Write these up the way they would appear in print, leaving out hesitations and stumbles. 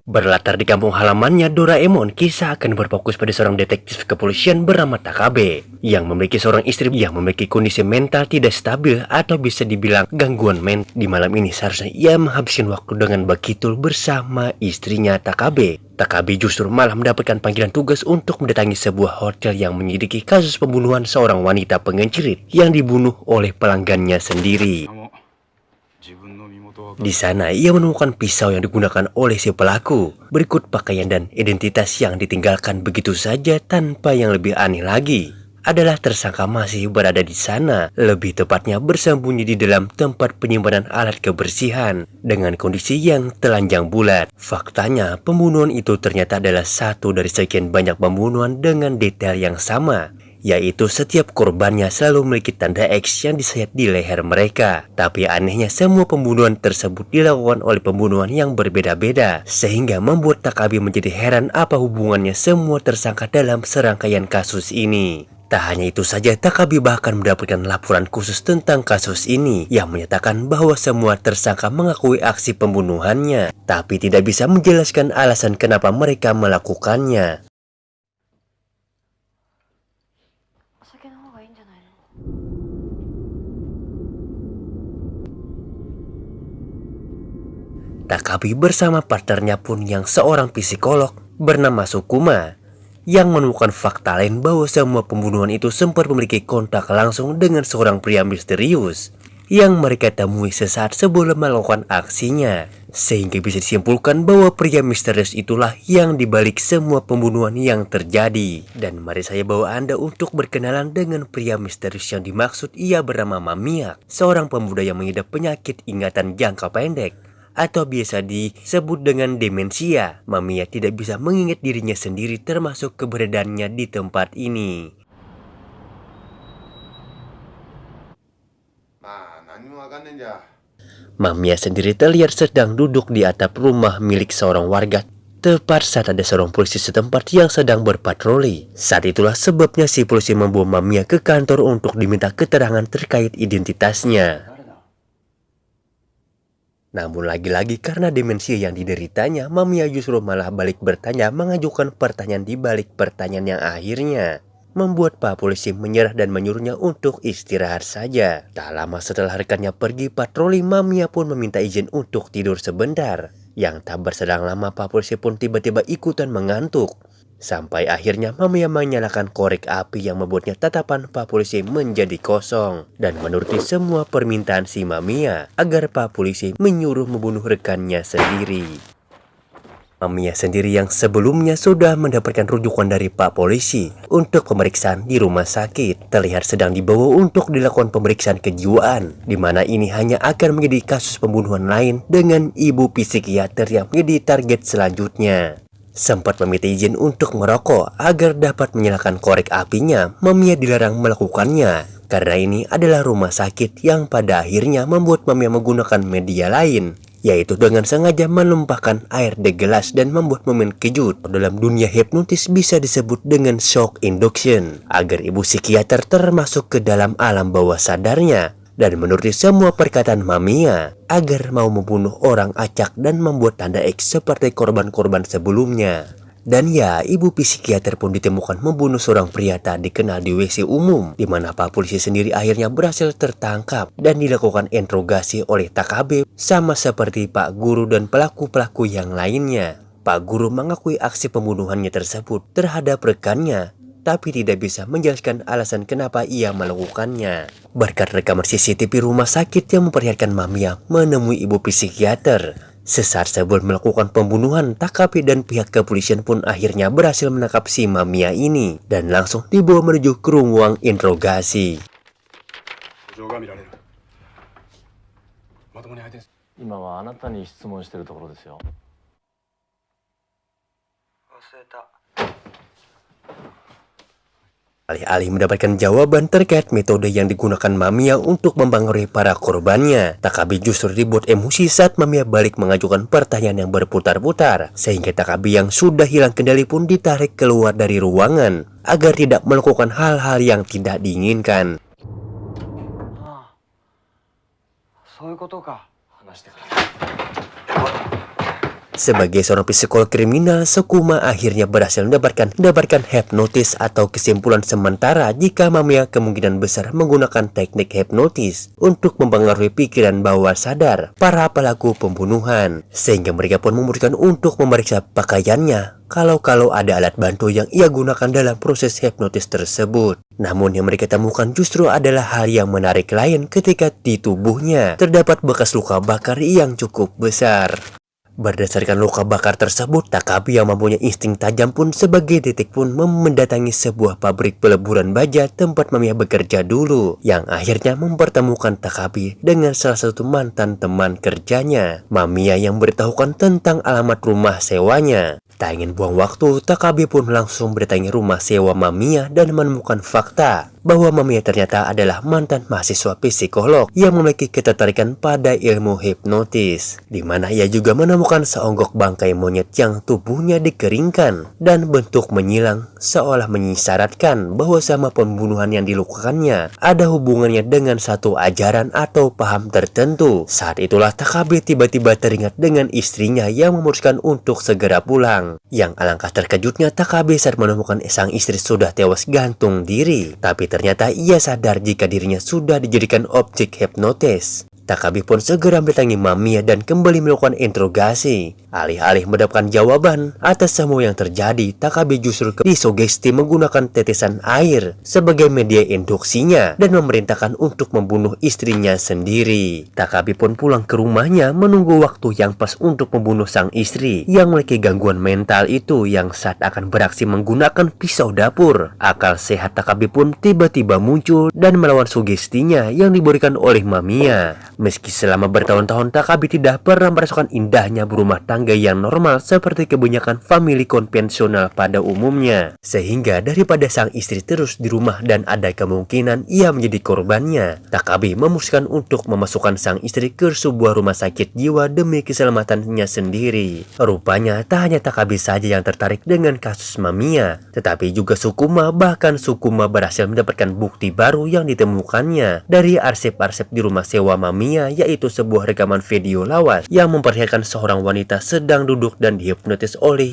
Berlatar di kampung halamannya Doraemon, kisah akan berfokus pada seorang detektif kepolisian bernama Takabe yang memiliki seorang istri yang memiliki kondisi mental tidak stabil atau bisa dibilang gangguan mental. Di malam ini seharusnya ia menghabiskan waktu dengan begitu bersama istrinya Takabe. Takabe justru malah mendapatkan panggilan tugas untuk mendatangi sebuah hotel yang menyelidiki kasus pembunuhan seorang wanita pengencirit yang dibunuh oleh pelanggannya sendiri. Di sana, ia menemukan pisau yang digunakan oleh si pelaku, berikut pakaian dan identitas yang ditinggalkan begitu saja tanpa yang lebih aneh lagi. Adalah tersangka masih berada di sana, lebih tepatnya bersembunyi di dalam tempat penyimpanan alat kebersihan dengan kondisi yang telanjang bulat. Faktanya, pembunuhan itu ternyata adalah satu dari sekian banyak pembunuhan dengan detail yang sama, yaitu setiap korbannya selalu memiliki tanda X yang disayat di leher mereka. Tapi anehnya semua pembunuhan tersebut dilakukan oleh pembunuhan yang berbeda-beda, sehingga membuat Takabe menjadi heran apa hubungannya semua tersangka dalam serangkaian kasus ini. Tak hanya itu saja, Takabe bahkan mendapatkan laporan khusus tentang kasus ini yang menyatakan bahwa semua tersangka mengakui aksi pembunuhannya, tapi tidak bisa menjelaskan alasan kenapa mereka melakukannya. Takabe bersama partnernya pun yang seorang psikolog bernama Sukuma yang menemukan fakta lain bahwa semua pembunuhan itu sempat memiliki kontak langsung dengan seorang pria misterius yang mereka temui sesaat sebelum melakukan aksinya, sehingga bisa disimpulkan bahwa pria misterius itulah yang dibalik semua pembunuhan yang terjadi. Dan mari saya bawa Anda untuk berkenalan dengan pria misterius yang dimaksud. Ia bernama Mamiya, seorang pemuda yang mengidap penyakit ingatan jangka pendek atau biasa disebut dengan demensia. Mamiya tidak bisa mengingat dirinya sendiri termasuk keberadaannya di tempat ini. Mamiya sendiri terlihat sedang duduk di atap rumah milik seorang warga tepat saat ada seorang polisi setempat yang sedang berpatroli. Saat itulah sebabnya si polisi membawa Mamiya ke kantor untuk diminta keterangan terkait identitasnya. Namun lagi-lagi karena demensia yang dideritanya, Mamiya justru malah balik bertanya, mengajukan pertanyaan di balik pertanyaan yang akhirnya membuat Pak Polisi menyerah dan menyuruhnya untuk istirahat saja. Tak lama setelah rekannya pergi patroli, Mamiya pun meminta izin untuk tidur sebentar. Yang tak berselang lama, Pak Polisi pun tiba-tiba ikutan mengantuk. Sampai akhirnya Mamiya menyalakan korek api yang membuatnya tatapan Pak Polisi menjadi kosong dan menuruti semua permintaan si Mamiya agar Pak Polisi menyuruh membunuh rekannya sendiri. Mamiya sendiri yang sebelumnya sudah mendapatkan rujukan dari Pak Polisi untuk pemeriksaan di rumah sakit terlihat sedang dibawa untuk dilakukan pemeriksaan kejiwaan, di mana ini hanya akan menjadi kasus pembunuhan lain dengan ibu psikiater yang menjadi target selanjutnya. Sempat meminta izin untuk merokok agar dapat menyalakan korek apinya, Mamiya dilarang melakukannya karena ini adalah rumah sakit yang pada akhirnya membuat Mamiya menggunakan media lain, yaitu dengan sengaja menumpahkan air di gelas dan membuat momen kejut. Dalam dunia hipnotis bisa disebut dengan shock induction, agar ibu psikiater termasuk ke dalam alam bawah sadarnya dan menuruti semua perkataan Mamiya agar mau membunuh orang acak dan membuat tanda X seperti korban-korban sebelumnya. Dan ya, ibu psikiater pun ditemukan membunuh seorang pria tak dikenal di WC umum, di mana Pak Polisi sendiri akhirnya berhasil tertangkap dan dilakukan interogasi oleh Takabe sama seperti Pak Guru dan pelaku-pelaku yang lainnya. Pak Guru mengakui aksi pembunuhannya tersebut terhadap rekannya, tapi tidak bisa menjelaskan alasan kenapa ia melakukannya. Berkat rekaman CCTV rumah sakit yang memperlihatkan Mamiya menemui ibu psikiater sesaat sebelum melakukan pembunuhan, Takabe dan pihak kepolisian pun akhirnya berhasil menangkap si Mamiya ini dan langsung dibawa menuju ke ruang interogasi. Alih-alih mendapatkan jawaban terkait metode yang digunakan Mamiya untuk mempengaruhi para korbannya, Takabe justru dibuat emosi saat Mamiya balik mengajukan pertanyaan yang berputar-putar, sehingga Takabe yang sudah hilang kendali pun ditarik keluar dari ruangan agar tidak melakukan hal-hal yang tidak diinginkan. Sebagai seorang psikolog kriminal, Sukuma akhirnya berhasil mendapatkan hipnotis atau kesimpulan sementara jika Mamiya kemungkinan besar menggunakan teknik hipnotis untuk mempengaruhi pikiran bawah sadar para pelaku pembunuhan, sehingga mereka pun memutuskan untuk memeriksa pakaiannya kalau ada alat bantu yang ia gunakan dalam proses hipnotis tersebut. Namun yang mereka temukan justru adalah hal yang menarik lain ketika di tubuhnya terdapat bekas luka bakar yang cukup besar. Berdasarkan luka bakar tersebut, Takabe yang mempunyai insting tajam pun sebagai detektif pun mendatangi sebuah pabrik peleburan baja tempat Mamiya bekerja dulu, yang akhirnya mempertemukan Takabe dengan salah satu mantan teman kerjanya, Mamiya, yang beritahukan tentang alamat rumah sewanya. Tak ingin buang waktu, Takabe pun langsung berdatangi rumah sewa Mamiya dan menemukan fakta bahwa Mamiya ternyata adalah mantan mahasiswa psikolog yang memiliki ketertarikan pada ilmu hipnotis, di mana ia juga menemukan seonggok bangkai monyet yang tubuhnya dikeringkan dan bentuk menyilang, seolah mengisyaratkan bahwa sama pembunuhan yang dilakukannya ada hubungannya dengan satu ajaran atau paham tertentu. Saat itulah Takabe tiba-tiba teringat dengan istrinya yang memutuskan untuk segera pulang. Yang alangkah terkejutnya Takabe saat menemukan sang istri sudah tewas gantung diri, tapi ternyata ia sadar jika dirinya sudah dijadikan objek hipnotis. Takabe pun segera mendatangi Mamiya dan kembali melakukan interogasi. Alih-alih mendapatkan jawaban atas semua yang terjadi, Takabe justru disugesti menggunakan tetesan air sebagai media induksinya dan memerintahkan untuk membunuh istrinya sendiri. Takabe pun pulang ke rumahnya menunggu waktu yang pas untuk membunuh sang istri yang memiliki gangguan mental itu, yang saat akan beraksi menggunakan pisau dapur. Akal sehat Takabe pun tiba-tiba muncul dan melawan sugestinya yang diberikan oleh Mamiya. Meski selama bertahun-tahun Takabe tidak pernah merasakan indahnya berumah tangga yang normal seperti kebanyakan famili konvensional pada umumnya, sehingga daripada sang istri terus di rumah dan ada kemungkinan ia menjadi korbannya, Takabe memutuskan untuk memasukkan sang istri ke sebuah rumah sakit jiwa demi keselamatannya sendiri. Rupanya tak hanya Takabe saja yang tertarik dengan kasus Mamiya, tetapi juga Sukuma. Bahkan Sukuma berhasil mendapatkan bukti baru yang ditemukannya dari arsip-arsip di rumah sewa Mamiya, yaitu sebuah rekaman video lawas yang memperlihatkan seorang wanita sedang duduk dan dihipnotis oleh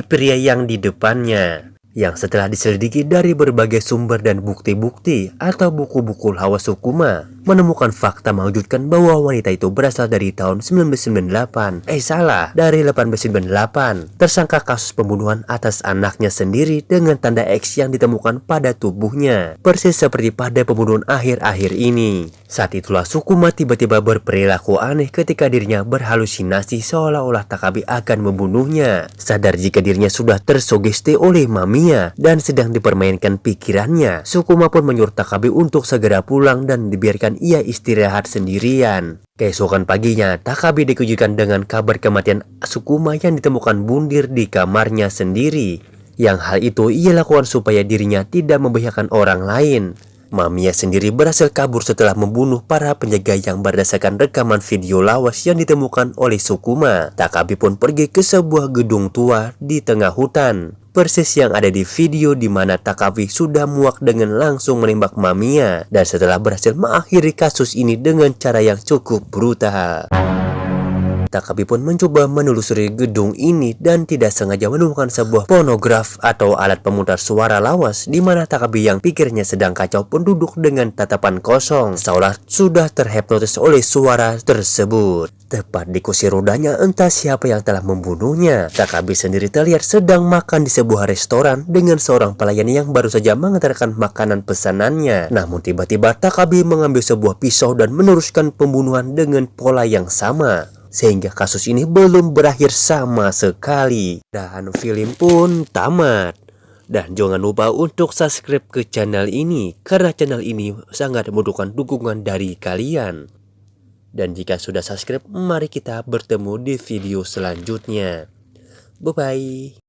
pria yang di depannya. Yang setelah diselidiki dari berbagai sumber dan bukti-bukti atau buku-buku lawas Sukuma, menemukan fakta mewujudkan bahwa wanita itu berasal dari tahun 1998. Dari 1898. Tersangka kasus pembunuhan atas anaknya sendiri dengan tanda X yang ditemukan pada tubuhnya, persis seperti pada pembunuhan akhir-akhir ini. Saat itulah Sukuma tiba-tiba berperilaku aneh ketika dirinya berhalusinasi seolah-olah Takabe akan membunuhnya. Sadar jika dirinya sudah tersugesti oleh Mamiya dan sedang dipermainkan pikirannya, Sukuma pun menyuruh Takabe untuk segera pulang dan dibiarkan ia istirahat sendirian. Keesokan paginya, Takabe dikejutkan dengan kabar kematian Sukuma yang ditemukan bundir di kamarnya sendiri. Yang hal itu ia lakukan supaya dirinya tidak membahayakan orang lain. Mamiya sendiri berhasil kabur setelah membunuh para penjaga yang berdasarkan rekaman video lawas yang ditemukan oleh Sukuma. Takabe pun pergi ke sebuah gedung tua di tengah hutan, persis yang ada di video, di mana Takabe sudah muak dengan langsung menembak Mamiya, dan setelah berhasil mengakhiri kasus ini dengan cara yang cukup brutal. Takabe pun mencoba menelusuri gedung ini dan tidak sengaja menemukan sebuah fonograf atau alat pemutar suara lawas, di mana Takabe yang pikirnya sedang kacau pun duduk dengan tatapan kosong seolah sudah terhipnotis oleh suara tersebut. Tepat di kursi rodanya entah siapa yang telah membunuhnya. Takabe sendiri terlihat sedang makan di sebuah restoran dengan seorang pelayan yang baru saja mengantarkan makanan pesanannya. Namun tiba-tiba Takabe mengambil sebuah pisau dan meneruskan pembunuhan dengan pola yang sama, sehingga kasus ini belum berakhir sama sekali. Dan film pun tamat. Dan jangan lupa untuk subscribe ke channel ini, karena channel ini sangat membutuhkan dukungan dari kalian. Dan jika sudah subscribe, mari kita bertemu di video selanjutnya. Bye-bye.